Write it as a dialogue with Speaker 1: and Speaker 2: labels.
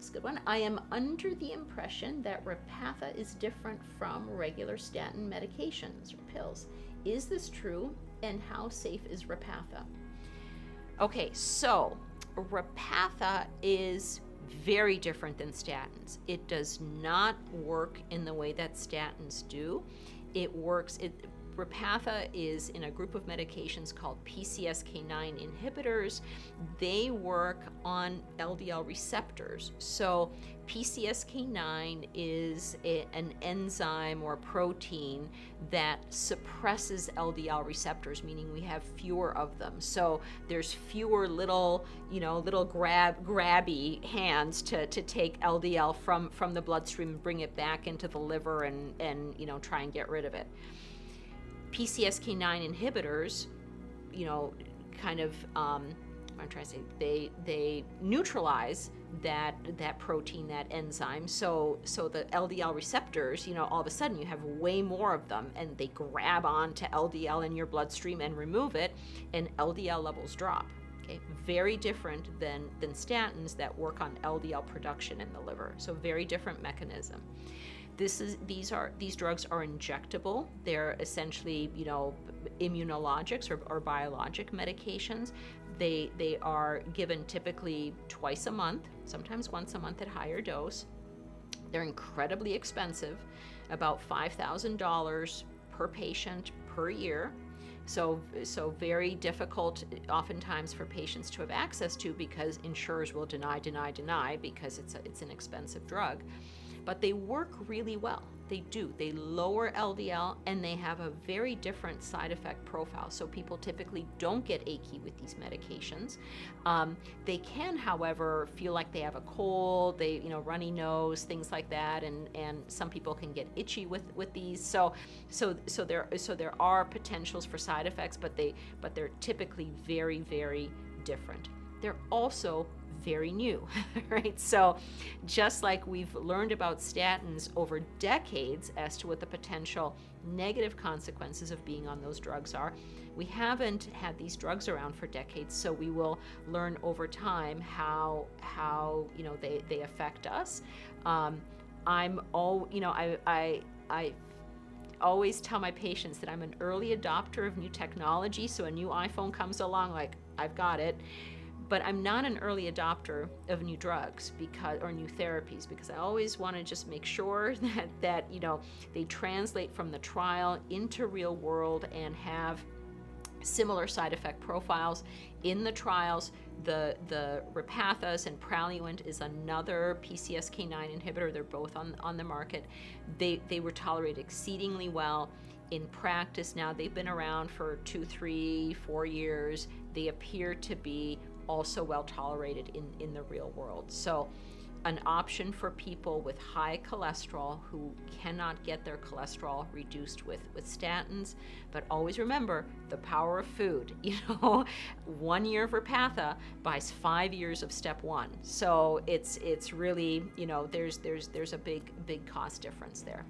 Speaker 1: a good one. I am under the impression that Repatha is different from regular statin medications or pills. Is this true? And how safe is Repatha? Okay, so Repatha is very different than statins. It does not work in the way that statins do. Repatha is in a group of medications called PCSK9 inhibitors. They work on LDL receptors. So PCSK9 is an enzyme or protein that suppresses LDL receptors, meaning we have fewer of them. So there's fewer little grabby hands to take LDL from the bloodstream and bring it back into the liver and try and get rid of it. PCSK9 inhibitors, I'm trying to say, they neutralize that protein, that enzyme. So the LDL receptors, all of a sudden you have way more of them, and they grab onto LDL in your bloodstream and remove it, and LDL levels drop. Okay, very different than statins that work on LDL production in the liver. So very different mechanism. These drugs are injectable. They're essentially, immunologics or biologic medications. They are given typically twice a month, sometimes once a month at higher dose. They're incredibly expensive, about $5,000 per patient per year. So very difficult oftentimes for patients to have access to, because insurers will deny because it's an expensive drug. But they work really well. They do. They lower LDL, and they have a very different side effect profile. So people typically don't get achy with these medications. They can, however, feel like they have a cold, runny nose, things like that, and some people can get itchy with these. So there are potentials for side effects, but they're typically very, very different. They're also very new, right? So just like we've learned about statins over decades as to what the potential negative consequences of being on those drugs are, we haven't had these drugs around for decades, so we will learn over time how they affect us. I always tell my patients that I'm an early adopter of new technology, so a new iPhone comes along, like, I've got it. But I'm not an early adopter of new drugs or new therapies, because I always want to just make sure that they translate from the trial into real world and have similar side effect profiles in the trials. The Repathas and Praluent is another PCSK9 inhibitor. They're both on the market. They were tolerated exceedingly well. In practice now, they've been around for 2, 3, 4 years. They appear to be also well tolerated in the real world. So an option for people with high cholesterol who cannot get their cholesterol reduced with statins. But always remember the power of food. 1 year of Repatha buys 5 years of step 1. So it's really, there's a big cost difference there.